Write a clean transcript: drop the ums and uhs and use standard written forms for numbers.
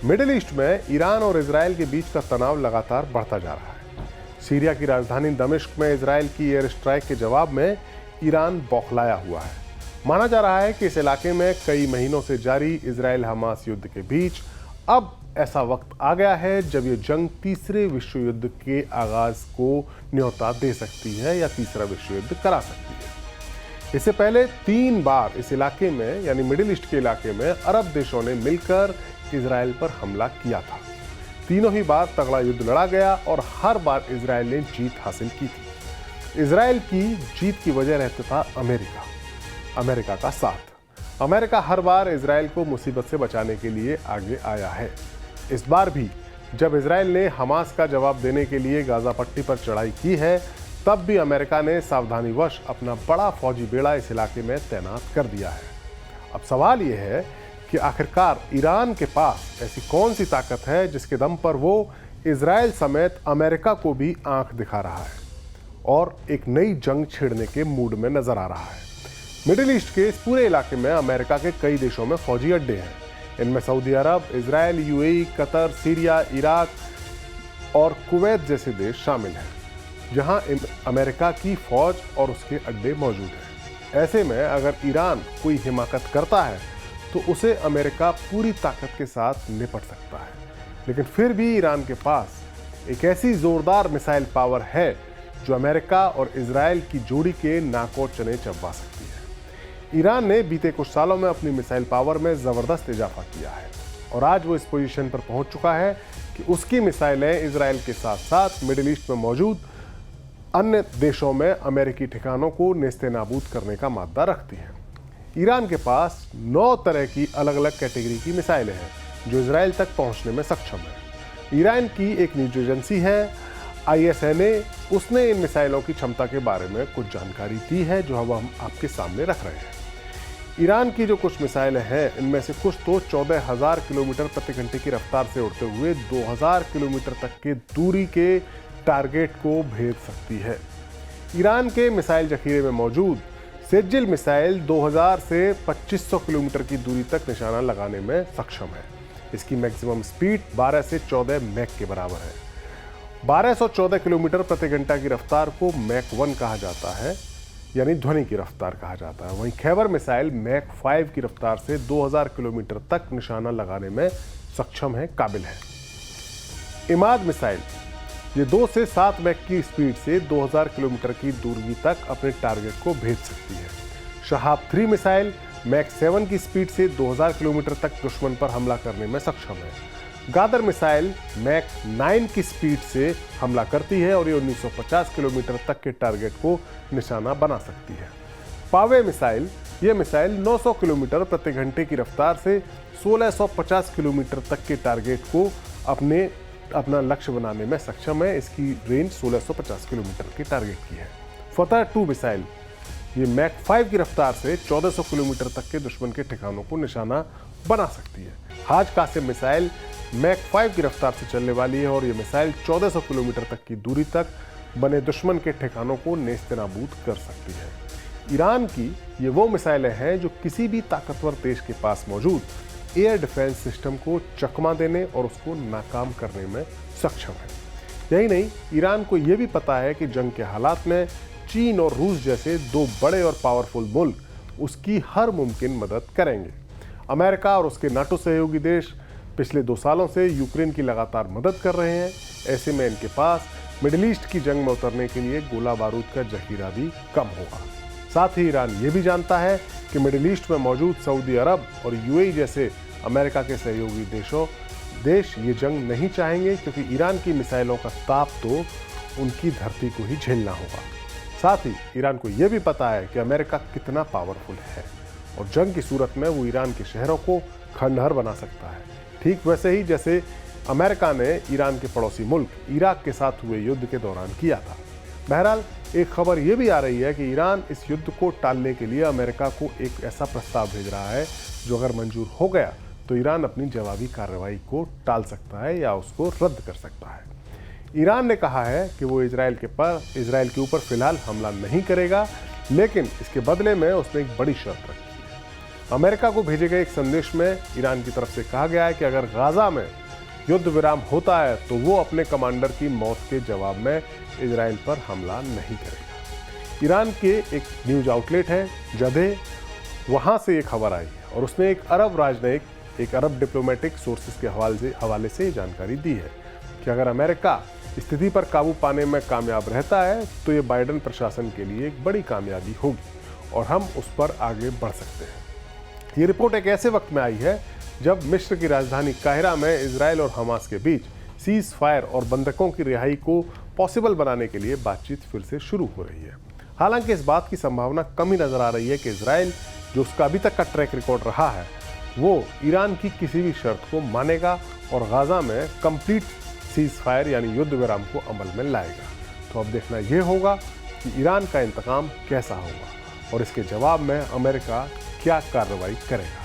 Middle east में Iran और Israel के बीच का तनाव लगातार बढ़ता जा रहा है। सीरिया की राजधानी दमिश्क में इजराइल की एयर स्ट्राइक के जवाब में ईरान बौखलाया हुआ है। माना जा रहा है कि इस इलाके में कई महीनों से जारी इजराइल हमास युद्ध के बीच अब ऐसा वक्त आ गया है जब ये जंग तीसरे विश्व युद्ध के आगाज को न्योता दे सकती है या तीसरा विश्व युद्ध करा सकती है। इससे पहले 3 बार इस इलाके में यानी मिडिल ईस्ट के इलाके में अरब देशों ने मिलकर इजराइल पर हमला किया था। तीनों ही बार तगड़ा युद्ध लड़ा गया और हर बार इजराइल ने जीत हासिल की थी। इजराइल की जीत की वजह रहता था अमेरिका का साथ। अमेरिका हर बार इजराइल को मुसीबत से बचाने के लिए आगे आया है। इस बार भी जब इजराइल ने हमास का जवाब देने के लिए गाजा पट्टी पर चढ़ाई की है, तब भी अमेरिका ने सावधानीवश अपना बड़ा फौजी बेड़ा इस इलाके में तैनात कर दिया है। अब सवाल यह है कि आखिरकार ईरान के पास ऐसी कौन सी ताकत है जिसके दम पर वो इजराइल समेत अमेरिका को भी आंख दिखा रहा है और एक नई जंग छेड़ने के मूड में नजर आ रहा है। मिडिल ईस्ट के इस पूरे इलाके में अमेरिका के कई देशों में फौजी अड्डे हैं। इनमें Saudi Arab, Israel, UAE, Qatar, Syria, Iraq और कुवैत जैसे देश शामिल हैं, जहां अमेरिका की फौज और उसके अड्डे मौजूद हैं। ऐसे में अगर ईरान कोई हिमाकत करता है तो उसे अमेरिका पूरी ताकत के साथ निपट सकता है। लेकिन फिर भी ईरान के पास एक ऐसी जोरदार मिसाइल पावर है जो अमेरिका और इजराइल की जोड़ी के नाको चने चबा सकती है। ईरान ने बीते कुछ सालों में अपनी मिसाइल पावर में जबरदस्त इजाफा किया है और आज वो इस पोजीशन पर पहुंच चुका है कि उसकी मिसाइलें इजराइल के साथ साथ मिडिल ईस्ट में मौजूद अन्य देशों में अमेरिकी ठिकानों को नेस्ते नाबूद करने का मादा रखती हैं। ईरान के पास 9 तरह की अलग अलग कैटेगरी की मिसाइलें हैं जो इजराइल तक पहुंचने में सक्षम है। ईरान की एक न्यूज एजेंसी है ISNA, उसने इन मिसाइलों की क्षमता के बारे में कुछ जानकारी दी है जो अब हम आपके सामने रख रहे हैं। ईरान की जो कुछ मिसाइलें हैं इनमें से कुछ तो 14,000 किलोमीटर प्रति घंटे की रफ्तार से उड़ते हुए 2,000 किलोमीटर तक के दूरी के टारगेट को भेद सकती है। ईरान के मिसाइल जखीरे में मौजूद सेजिल मिसाइल 2000 से 2500 किलोमीटर की दूरी तक निशाना लगाने में सक्षम है। इसकी मैक्सिमम स्पीड 12 से 14 मैक के बराबर है। 1214 किलोमीटर प्रति घंटा की रफ्तार को मैक 1 कहा जाता है, यानी ध्वनि की रफ्तार कहा जाता है। वहीं खैबर मिसाइल मैक 5 की रफ्तार से 2000 किलोमीटर तक निशाना लगाने में सक्षम है, काबिल है। इमाद मिसाइल ये 2 से 7 मैक की स्पीड से 2000 किलोमीटर की दूरी तक अपने टारगेट को भेज सकती है। शहाब 3 मिसाइल मैक 7 की स्पीड से 2000 किलोमीटर तक दुश्मन पर हमला करने में सक्षम है। गादर मिसाइल मैक 9 की स्पीड से हमला करती है और ये 1950 किलोमीटर तक के टारगेट को निशाना बना सकती है। पावे मिसाइल ये मिसाइल 900 किलोमीटर प्रति घंटे की रफ्तार से 1650 किलोमीटर तक के टारगेट को अपना लक्ष्य बनाने में सक्षम है। इसकी रेंज 1650 किलोमीटर के टारगेट की है। फतह 2 मिसाइल ये मैक 5 की रफ्तार से 1400 किलोमीटर तक के दुश्मन के ठिकानों को निशाना बना सकती है। हाज कासिम मिसाइल मैक 5 की रफ्तार से चलने वाली है और ये मिसाइल 1400 किलोमीटर तक की दूरी तक बने दुश्मन के ठिकानों को नेस्तनाबूद कर सकती है। ईरान की ये वो मिसाइलें हैं जो किसी भी ताकतवर देश के पास मौजूद एयर डिफेंस सिस्टम को चकमा देने और उसको नाकाम करने में सक्षम है। यही नहीं, ईरान को यह भी पता है कि जंग के हालात में चीन और रूस जैसे 2 बड़े और पावरफुल मुल्क उसकी हर मुमकिन मदद करेंगे। अमेरिका और उसके नाटो सहयोगी देश पिछले 2 सालों से यूक्रेन की लगातार मदद कर रहे हैं। ऐसे में इनके पास मिडिल ईस्ट की जंग में उतरने के लिए गोला बारूद का जखीरा भी कम होगा। साथ ही ईरान ये भी जानता है कि मिडिल ईस्ट में मौजूद सऊदी अरब और यूएई जैसे अमेरिका के सहयोगी देश ये जंग नहीं चाहेंगे, क्योंकि ईरान की मिसाइलों का ताप तो उनकी धरती को ही झेलना होगा। साथ ही ईरान को यह भी पता है कि अमेरिका कितना पावरफुल है और जंग की सूरत में वो ईरान के शहरों को खंडहर बना सकता है, ठीक वैसे ही जैसे अमेरिका ने ईरान के पड़ोसी मुल्क इराक के साथ हुए युद्ध के दौरान किया था। बहरहाल एक खबर यह भी आ रही है कि ईरान इस युद्ध को टालने के लिए अमेरिका को एक ऐसा प्रस्ताव भेज रहा है जो अगर मंजूर हो गया तो ईरान अपनी जवाबी कार्रवाई को टाल सकता है या उसको रद्द कर सकता है। ईरान ने कहा है कि वो इजराइल के ऊपर फिलहाल हमला नहीं करेगा, लेकिन इसके बदले में उसने एक बड़ी शर्त रखी है। अमेरिका को भेजे गए एक संदेश में ईरान की तरफ से कहा गया है कि अगर गाजा में युद्ध विराम होता है तो वो अपने कमांडर की मौत के जवाब में इजराइल पर हमला नहीं करेगा। ईरान के एक न्यूज आउटलेट है जदे, वहाँ से एक खबर आई है और उसमें एक अरब राजनयिक, एक अरब डिप्लोमेटिक सोर्सेज के हवाले से जानकारी दी है कि अगर अमेरिका स्थिति पर काबू पाने में कामयाब रहता है तो ये बाइडेन प्रशासन के लिए एक बड़ी कामयाबी होगी और हम उस पर आगे बढ़ सकते हैं। ये रिपोर्ट एक ऐसे वक्त में आई है जब मिस्र की राजधानी काहिरा में इजराइल और हमास के बीच सीज फायर और बंधकों की रिहाई को पॉसिबल बनाने के लिए बातचीत फिर से शुरू हो रही है। हालांकि इस बात की संभावना कम ही नजर आ रही है कि इजराइल, जो उसका अभी तक का ट्रैक रिकॉर्ड रहा है, वो ईरान की किसी भी शर्त को मानेगा और गाजा में कंप्लीट सीज फायर यानी युद्ध विराम को अमल में लाएगा। तो अब देखना यह होगा कि ईरान का इंतकाम कैसा होगा और इसके जवाब में अमेरिका क्या कार्रवाई करेगा।